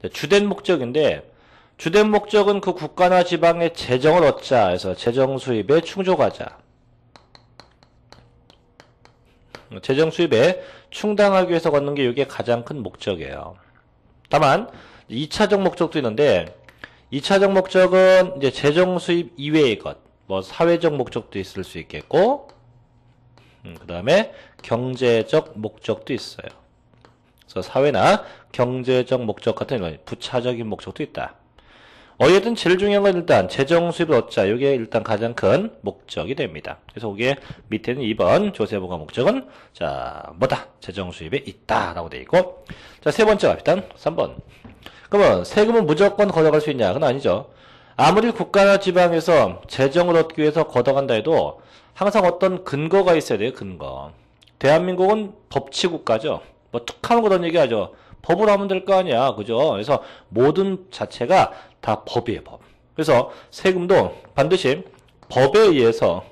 주된 목적인데 주된 목적은 그 국가나 지방의 재정을 얻자 해서 재정 수입에 충족하자. 재정 수입에 충당하기 위해서 걷는 게 이게 가장 큰 목적이에요. 다만 2차적 목적도 있는데 2차적 목적은 이제 재정 수입 이외의 것, 뭐 사회적 목적도 있을 수 있겠고, 그 다음에 경제적 목적도 있어요. 그래서 사회나 경제적 목적 같은 이런 부차적인 목적도 있다. 어쨌든 제일 중요한 건 일단 재정 수입을 얻자. 이게 일단 가장 큰 목적이 됩니다. 그래서 이게 밑에는 2번 조세보가 목적은 자 뭐다? 재정 수입에 있다라고 되어 있고, 자 세 번째 갑시다. 3번. 그러면 세금은 무조건 걷어갈 수 있냐? 그건 아니죠. 아무리 국가나 지방에서 재정을 얻기 위해서 걷어간다 해도 항상 어떤 근거가 있어야 돼요. 근거. 대한민국은 법치국가죠. 뭐 툭하면 그런 얘기하죠. 법으로 하면 될 거 아니야. 그죠? 그래서 모든 자체가 다 법이에요. 법. 그래서 세금도 반드시 법에 의해서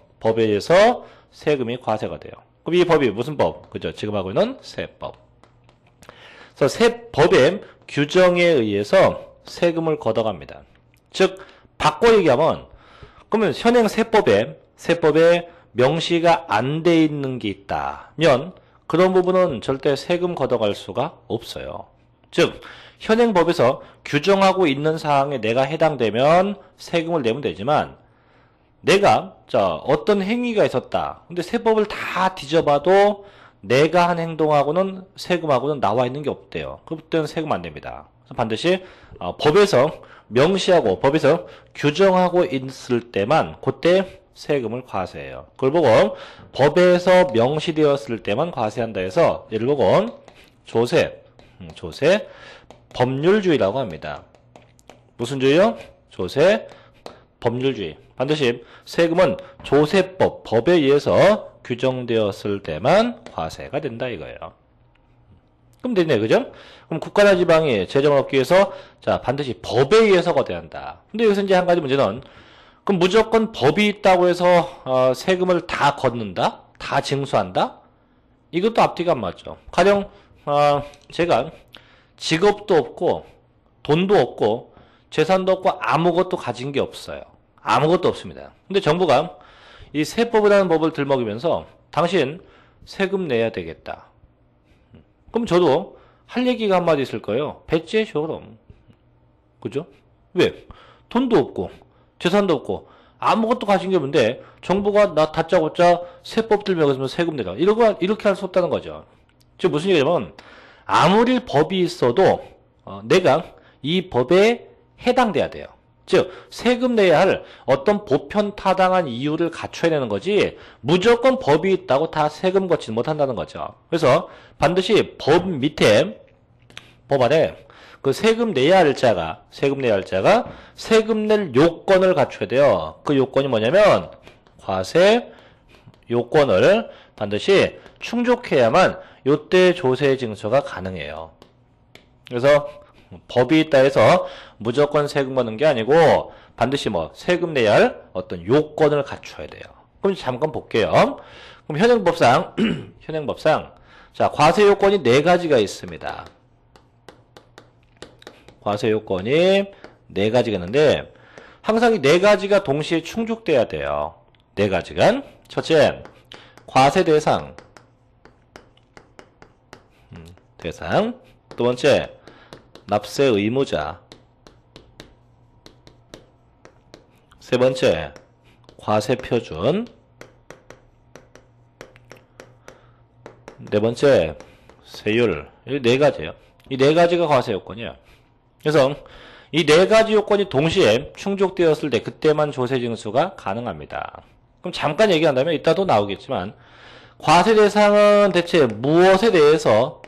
세금이 과세가 돼요. 그럼 이 법이 무슨 법? 그죠? 지금 하고 있는 세법. 그래서 세법의 규정에 의해서 세금을 걷어갑니다. 즉 바꿔 얘기하면 그러면 현행 세법에 명시가 안 돼 있는 게 있다면 그런 부분은 절대 세금 걷어갈 수가 없어요. 즉 현행 법에서 규정하고 있는 사항에 내가 해당되면 세금을 내면 되지만 내가 어떤 행위가 있었다. 근데 세법을 다 뒤져봐도 내가 한 행동하고는 세금하고는 나와 있는 게 없대요. 그때는 세금 안 냅니다. 그래서 반드시 법에서 명시하고 법에서 규정하고 있을 때만 그때 세금을 과세해요. 그걸 보고 법에서 명시되었을 때만 과세한다 해서 예를 보고 조세 법률주의라고 합니다. 무슨 주의요? 조세 법률주의. 반드시 세금은 조세법 법에 의해서 규정되었을 때만 과세가 된다 이거예요. 그럼 되네, 그죠? 그럼 국가나 지방이 재정을 얻기 위해서 자 반드시 법에 의해서 걷어야 한다. 근데 여기서 이제 한 가지 문제는 그럼 무조건 법이 있다고 해서 세금을 다 걷는다? 다 징수한다? 이것도 앞뒤가 안 맞죠. 가령 제가 직업도 없고 돈도 없고 재산도 없고 아무것도 가진 게 없어요. 아무것도 없습니다. 근데 정부가 이 세법이라는 법을 들먹이면서 당신 세금 내야 되겠다. 그럼 저도 할 얘기가 한마디 있을 거예요. 배째셔 그럼. 그죠? 왜? 돈도 없고 재산도 없고 아무것도 가진 게 없는데 정부가 나 다짜고짜 세법 들먹이면서 세금 내라. 이렇게 할 수 없다는 거죠. 즉 무슨 얘기냐면 아무리 법이 있어도 내가 이 법에 해당돼야 돼요. 즉 세금 내야 할 어떤 보편타당한 이유를 갖춰야 되는 거지 무조건 법이 있다고 다 세금 걷지는 못한다는 거죠. 그래서 반드시 법 밑에 법 안에 그 세금 내야 할 자가 세금 낼 요건을 갖춰야 돼요. 그 요건이 뭐냐면 과세 요건을 반드시 충족해야만 요때 조세 징수가 가능해요. 그래서 법이 있다 해서 무조건 세금 걷는 게 아니고 반드시 세금 내야 할 어떤 요건을 갖춰야 돼요. 그럼 잠깐 볼게요. 그럼 현행법상 자 과세 요건이 4가지가 있습니다. 과세 요건이 4가지가 있는데 항상 이 4가지가 동시에 충족돼야 돼요. 4가지가 첫째 과세 대상 두 번째 납세 의무자 세 번째 과세 표준 네 번째 세율 이 4가지예요. 이 4가지가 과세 요건이에요. 그래서 이 4가지 요건이 동시에 충족되었을 때 그때만 조세 징수가 가능합니다. 그럼 잠깐 얘기한다면 이따도 나오겠지만 과세 대상은 대체 무엇에 대해서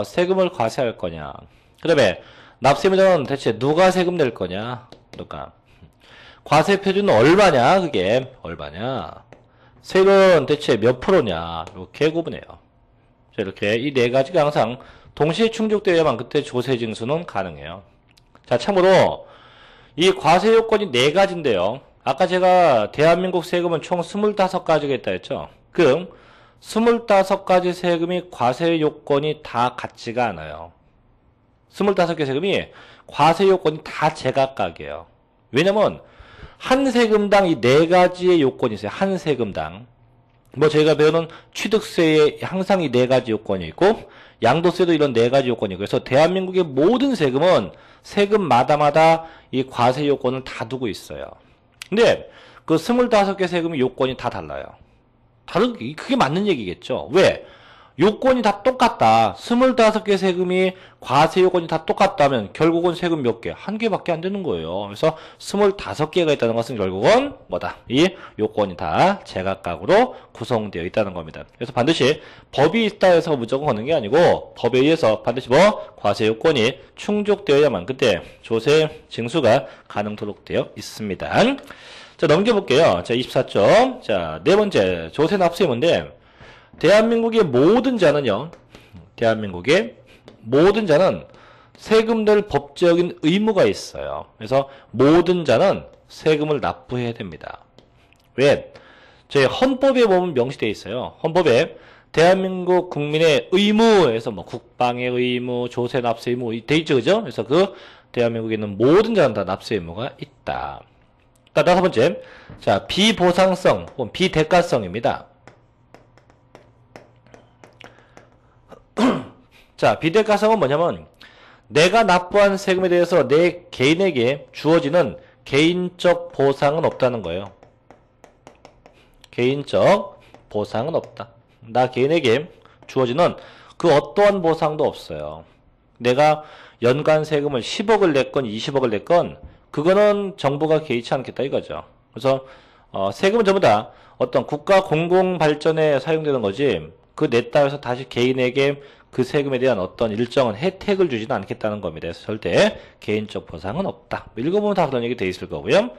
세금을 과세할 거냐. 그 다음에 납세의무자는 대체 누가 세금 낼 거냐. 누가. 과세 표준은 얼마냐. 그게 얼마냐. 세율은 대체 몇 프로냐. 이렇게 구분해요. 이렇게 이 4가지가 항상 동시에 충족되어야만 그때 조세 징수는 가능해요. 자, 참고로 이 과세 요건이 4가지인데요. 아까 제가 대한민국 세금은 총 25가지가 있다 했죠. 그럼 25가지 세금이 과세 요건이 다 같지가 않아요. 25개 세금이 과세 요건이 다 제각각이에요. 왜냐면 한 세금당 이 네 가지의 요건이 있어요. 한 세금당. 뭐 저희가 배우는 취득세에 항상 이 네 가지 요건이 있고 양도세도 이런 네 가지 요건이 있고 그래서 대한민국의 모든 세금은 세금마다마다 이 과세 요건을 다 두고 있어요. 근데 그 25개 세금의 요건이 다 달라요. 그게 맞는 얘기겠죠. 왜? 요건이 다 똑같다. 25개 세금이 과세 요건이 다 똑같다면 결국은 세금 몇 개? 한 개밖에 안 되는 거예요. 그래서 25개가 있다는 것은 결국은 뭐다? 이 요건이 다 제각각으로 구성되어 있다는 겁니다. 그래서 반드시 법이 있다 해서 무조건 거는 게 아니고 법에 의해서 반드시 뭐 과세 요건이 충족되어야만 그때 조세 징수가 가능토록 되어 있습니다. 자, 넘겨볼게요. 자, 24점. 자, 네 번째 조세 납세의무인데 대한민국의 모든 자는요, 대한민국의 모든 자는 세금 낼 법적인 의무가 있어요. 그래서 모든 자는 세금을 납부해야 됩니다. 왜? 저희 헌법에 보면 명시되어 있어요. 헌법에 대한민국 국민의 의무에서 뭐 국방의 의무, 조세 납세 의무 돼 있죠, 그죠? 그래서 그 대한민국에 있는 모든 자는 다 납세 의무가 있다. 자, 다섯 번째. 자, 비보상성 혹은 비대가성입니다. 자, 비대가성은 뭐냐면 내가 납부한 세금에 대해서 내 개인에게 주어지는 개인적 보상은 없다는 거예요. 개인적 보상은 없다. 나 개인에게 주어지는 그 어떠한 보상도 없어요. 내가 연간 세금을 10억을 냈건 20억을 냈건 그거는 정부가 개의치 않겠다 이거죠. 그래서 세금은 전부 다 어떤 국가 공공발전에 사용되는 거지 그 냈다 해서 다시 개인에게 그 세금에 대한 어떤 일정한 혜택을 주지는 않겠다는 겁니다. 그래서 절대 개인적 보상은 없다. 읽어보면 다 그런 얘기 돼 있을 거고요.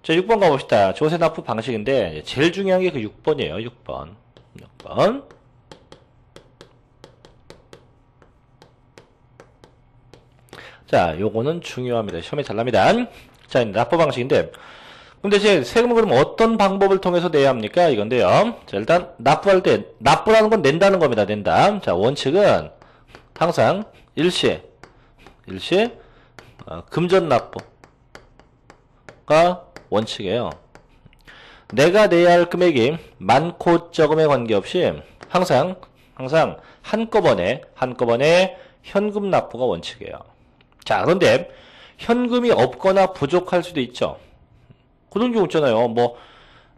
자, 6번 가봅시다. 조세 납부 방식인데 제일 중요한 게 그 6번이에요. 6번. 자, 요거는 중요합니다. 시험에 잘 납니다. 자, 납부 방식인데 근데 이제 세금을 그럼 어떤 방법을 통해서 내야 합니까? 이건데요. 자, 일단 납부할 때 납부라는 건 낸다는 겁니다. 낸다. 자, 원칙은 항상 일시 금전 납부가 원칙이에요. 내가 내야 할 금액이 많고 적음에 관계없이 항상 한꺼번에 현금 납부가 원칙이에요. 자, 그런데 현금이 없거나 부족할 수도 있죠. 그런 경우 있잖아요. 뭐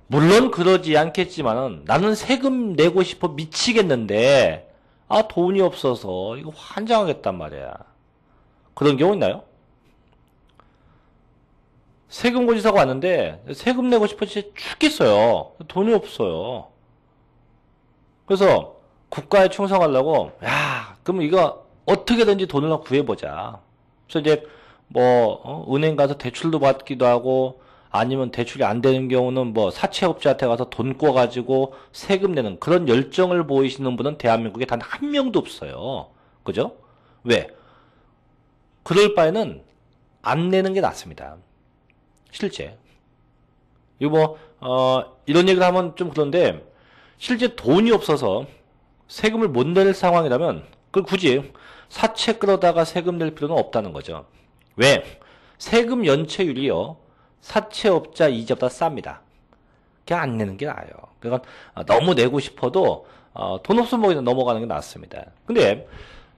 물론 그러지 않겠지만은 나는 세금 내고 싶어 미치겠는데 돈이 없어서 이거 환장하겠단 말이야. 그런 경우 있나요? 세금 고지서가 왔는데 세금 내고 싶어 진짜 죽겠어요. 돈이 없어요. 그래서 국가에 충성하려고 그럼 이거 어떻게든지 돈을 구해보자. 그래서 이제 은행 가서 대출도 받기도 하고 아니면 대출이 안 되는 경우는 사채업자한테 가서 돈 꿔가지고 세금 내는 그런 열정을 보이시는 분은 대한민국에 단 한 명도 없어요. 그죠? 왜? 그럴 바에는 안 내는 게 낫습니다. 실제. 이거 이런 얘기를 하면 좀 그런데 실제 돈이 없어서 세금을 못 낼 상황이라면 그걸 굳이 사채 끌어다가 세금 낼 필요는 없다는 거죠. 왜? 세금 연체율이요. 사채업자 이자보다 쌉니다. 그냥 안 내는 게 나아요. 그러니까 너무 내고 싶어도 돈 없으면 그냥 넘어가는 게 낫습니다. 근데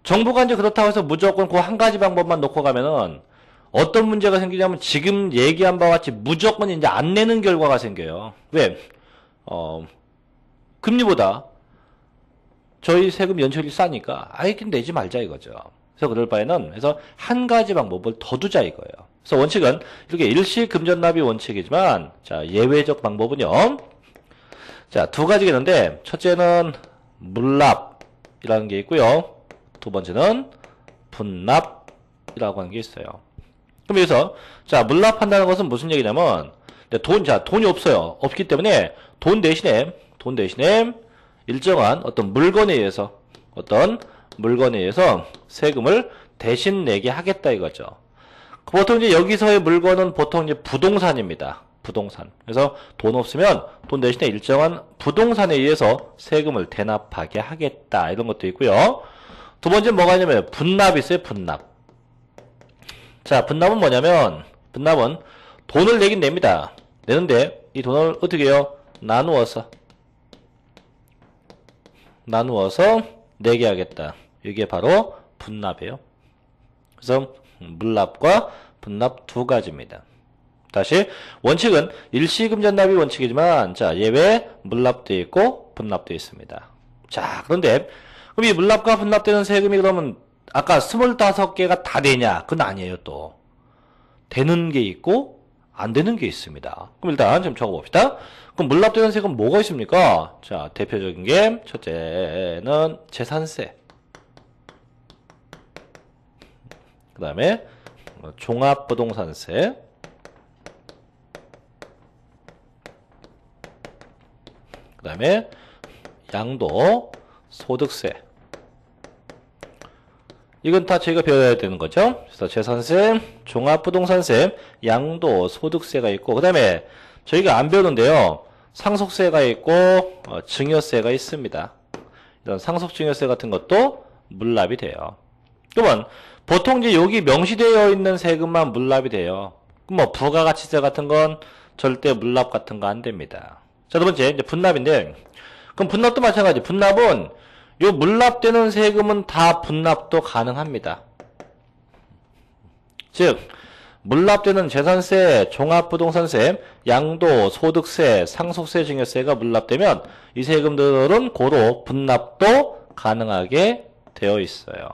정부가 이제 그렇다고 해서 무조건 그 한 가지 방법만 놓고 가면은 어떤 문제가 생기냐면 지금 얘기한 바와 같이 무조건 이제 안 내는 결과가 생겨요. 왜? 금리보다 저희 세금 연체율이 싸니까 그냥 내지 말자 이거죠. 그래서 그럴 바에는 한 가지 방법을 더 두자 이거예요. 그래서 원칙은 이렇게 일시 금전납이 원칙이지만 자, 예외적 방법은요. 자, 두 가지가 있는데 첫째는 물납이라는 게 있고요. 두 번째는 분납이라고 하는 게 있어요. 그럼 여기서 자, 물납한다는 것은 무슨 얘기냐면 돈이 없어요. 없기 때문에 돈 대신에 일정한 어떤 물건에 의해서 세금을 대신 내게 하겠다 이거죠. 보통 이제 여기서의 물건은 보통 이제 부동산입니다. 부동산. 그래서 돈 없으면 돈 대신에 일정한 부동산에 의해서 세금을 대납하게 하겠다. 이런 것도 있고요. 두 번째 뭐가 있냐면 분납이 있어요. 분납. 자, 분납은 뭐냐면, 분납은 돈을 내긴 냅니다. 내는데, 이 돈을 어떻게 해요? 나누어서 내게 하겠다. 이게 바로 분납이에요. 그래서 물납과 분납 두 가지입니다. 다시 원칙은 일시금전납이 원칙이지만 자 예외 물납도 있고 분납도 있습니다. 자 그런데 그럼 이 물납과 분납되는 세금이 그러면 아까 25개가 다 되냐? 그건 아니에요. 또 되는 게 있고 안 되는 게 있습니다. 그럼 일단 좀 적어봅시다. 그럼 물납되는 세금 뭐가 있습니까? 자 대표적인 게 첫째는 재산세, 그 다음에 종합부동산세, 그 다음에 양도소득세. 이건 다 저희가 배워야 되는 거죠. 그래서 재산세, 종합부동산세, 양도소득세가 있고 그 다음에 저희가 안 배우는데요. 상속세가 있고 증여세가 있습니다. 이런 상속증여세 같은 것도 물납이 돼요. 그러면 보통 이제 여기 명시되어 있는 세금만 물납이 돼요. 그럼 뭐 부가가치세 같은 건 절대 물납 같은 거 안 됩니다. 자, 두 번째 이제 분납인데 그럼 분납도 마찬가지. 분납은 요 물납되는 세금은 다 분납도 가능합니다. 즉 물납되는 재산세, 종합부동산세, 양도소득세, 상속세, 증여세가 물납되면 이 세금들은 고로 분납도 가능하게 되어 있어요.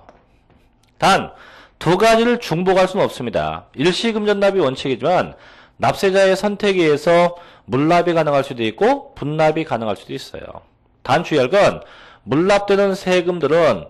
단 두 가지를 중복할 수는 없습니다. 일시금전납이 원칙이지만 납세자의 선택에 의해서 물납이 가능할 수도 있고 분납이 가능할 수도 있어요. 단 주의할 건 물납되는 세금들은